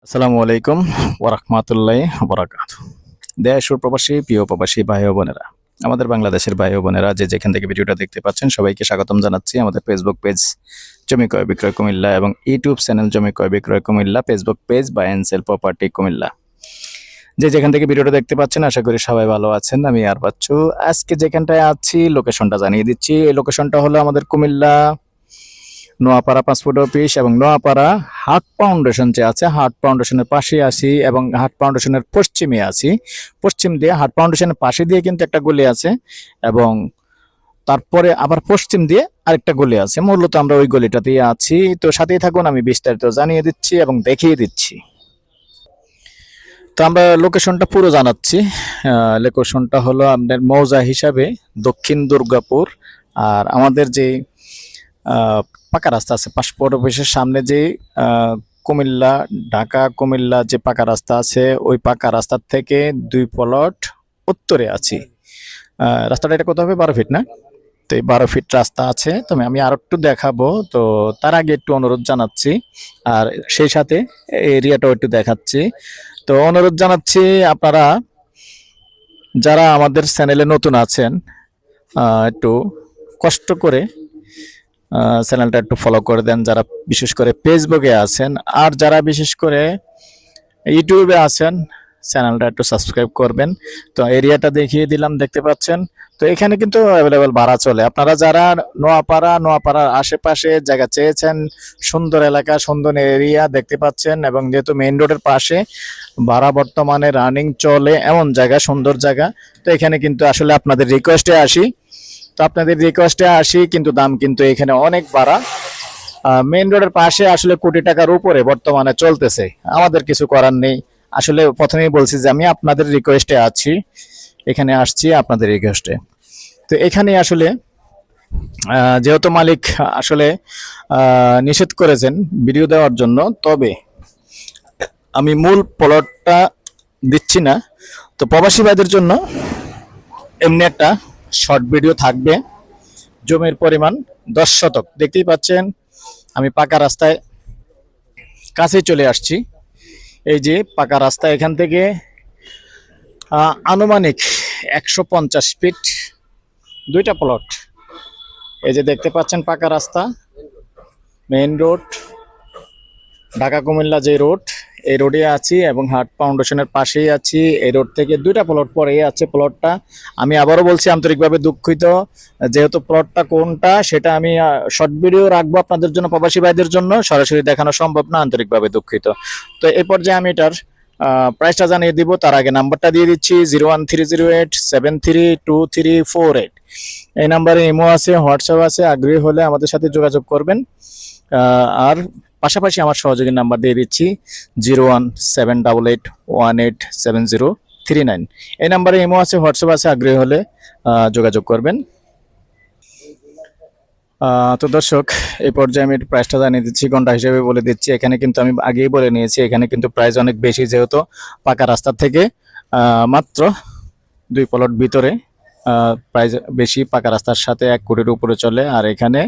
আসসালামু আলাইকুম ওরহমাতুল্লাহি ওয়াবারাকাতুহু। দেশ ও প্রবাসী প্রিয় প্রবাসী ভাই ও বোনেরা, আমাদের বাংলাদেশের ভাই ও বোনেরা যে যেখান থেকে ভিডিওটা দেখতে পাচ্ছেন সবাইকে স্বাগতম জানাচ্ছি আমাদের ফেসবুক পেজ জমি ক্রয় বিক্রয় কুমিল্লা এবং ইউটিউব চ্যানেল জমি ক্রয় বিক্রয় Comilla, Facebook page buy and sell property Comilla. যে যেখান থেকে ভিডিওটা দেখতে পাচ্ছেন আশা করি সবাই ভালো আছেন। আমি আর বাচ্চু আজকে যেখানটায় আছি লোকেশনটা জানিয়ে দিচ্ছি। এই লোকেশনটা হলো আমাদের কুমিল্লা নোয়াপাড়া পাসপোর্ট অফিস এবং নোয়াপাড়া হার্ট ফাউন্ডেশন যে আছে, হার্ট ফাউন্ডেশনের পাশে আছি এবং হার্ট ফাউন্ডেশনের পশ্চিমে আছি। পশ্চিম দিয়ে হার্ট ফাউন্ডেশনের পাশে দিয়ে কিন্তু একটা গলি আছে এবং তারপরে আবার পশ্চিম দিয়ে আরেকটা গলি আছে। মূলত আমরা ওই গলিটাতেই আছি। তো সাথেই থাকুন, আমি বিস্তারিত জানিয়ে দিচ্ছি এবং দেখিয়ে দিচ্ছি। তো আমরা লোকেশনটা পুরো জানাচ্ছি। লোকেশনটা হলো আপনার মৌজা হিসাবে দক্ষিণ দুর্গাপুর। আর আমাদের যে পাকা রাস্তা আছে পাসপোর্ট অফিসের সামনে, যে কুমিল্লা ঢাকা কুমিল্লা যে পাকা রাস্তা আছে, ওই পাকা রাস্তার থেকে 2 প্লট উত্তরে আছি। রাস্তাটা এটা কত হবে? 12 ফিট না? তো এই 12 ফিট রাস্তা আছে। তবে আমি আর একটু দেখাবো, তো তার আগে একটু অনুরোধ জানাচ্ছি আর সেই সাথে এরিয়াটাও একটু দেখাচ্ছি। তো অনুরোধ জানাচ্ছি, আপনারা যারা আমাদের চ্যানেলে নতুন আছেন একটু কষ্ট করে চ্যানেলটা একটু ফলো করে দেন, যারা বিশেষ করে ফেসবুকে আছেন। আর যারা বিশেষ করে ইউটিউবে আছেন চ্যানেলটা একটু সাবস্ক্রাইব করবেন। তো এরিয়াটা দেখিয়ে দিলাম, দেখতে পাচ্ছেন। তো এখানে কিন্তু অ্যাভেলেবল ভাড়া চলে। আপনারা যারা নোয়াপাড়ার আশেপাশে জায়গা চেয়েছেন, সুন্দর এলাকা সুন্দর এরিয়া দেখতে পাচ্ছেন এবং যেহেতু মেইন রোডের পাশে ভাড়া বর্তমানে রানিং চলে এমন জায়গা, সুন্দর জায়গা। তো এখানে কিন্তু আসলে আপনাদের রিকোয়েস্টে আসি, কিন্তু দাম কিন্তু এখানে অনেক বাড়া। মেইন রোডের পাশে আসলে কোটি টাকার উপরে বর্তমানে চলতেছে, আমাদের কিছু করার নেই। আসলে প্রথমেই বলছি যে আমি আপনাদের রিকোয়েস্টে আছি, এখানে আসছি আপনাদের রিকোয়েস্টে। তো এখানে আসলে যেহেতু মালিক আসলে নিষেধ করেছেন ভিডিও দেওয়ার জন্য, তবে আমি মূল প্লটটা দিচ্ছি না। তো প্রবাসী ভাইদের জন্য এমনি একটা শর্ট ভিডিও থাকবে। জমির পরিমাণ 10 শতক, দেখতেই পাচ্ছেন। আমি পাকা রাস্তায় কাছে চলে আসছি। এই যে পাকা রাস্তা, এখান থেকে আনুমানিক 150 ফিট 2টা প্লট। এই যে দেখতে পাচ্ছেন পাকা রাস্তা, মেইন রোড ঢাকা কুমিল্লা যে রোড, এই রোডে আছি এবং হার্ট ফাউন্ডেশনের পাশেই আছি। এই রোড থেকে 2টা প্লট পরেই আছে প্লটটা। আমি আবারও বলছি, আন্তরিকভাবে দুঃখিত, যেহেতু প্লটটা কোনটা সেটা আমি শর্ট ভিডিও রাখবো আপনাদের জন্য, প্রবাসী ভাইদের জন্য সরাসরি দেখানো সম্ভব না, আন্তরিকভাবে দুঃখিত। তো এই পর্যায়ে আমি এটার প্রাইসটা জানিয়ে দিব। তার আগে নাম্বারটা দিয়ে দিচ্ছি 01308732348। এই নাম্বারে ইমো আছে, হোয়াটসঅ্যাপ আছে। আগ্রহী হলে আমাদের সাথে যোগাযোগ করবেন। আর পাশাপাশি আমার সহযোগীর নাম্বার দিয়ে দিচ্ছি 01788187039। এই নাম্বারে ইমো আছে, হোয়াটসঅ্যাপ আছে। আগ্রহী হলে যোগাযোগ করবেন। তো দর্শক, এই পর্যায়ে আমি প্রাইসটা জানিয়ে দিচ্ছি, ঘন্টা হিসেবে বলে দিচ্ছি। এখানে কিন্তু আমি আগেই বলে নিয়েছি, এখানে কিন্তু প্রাইস অনেক বেশি, যেহেতু পাকা রাস্তা থেকে মাত্র 2 প্লট ভিতরে প্রাইস বেশি। পাকা রাস্তার সাথে 1 কোটির উপরে চলে। আর এখানে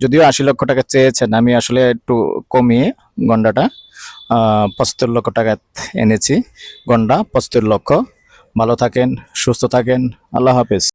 যদিও 80 লক্ষ টাকা চেয়েছেন, আমি আসলে একটু কমিয়ে গন্ডাটা 75 লক্ষ টাকা এনেছি। গন্ডা 75 লক্ষ। ভালো থাকেন, সুস্থ থাকেন, আল্লাহ হাফেজ।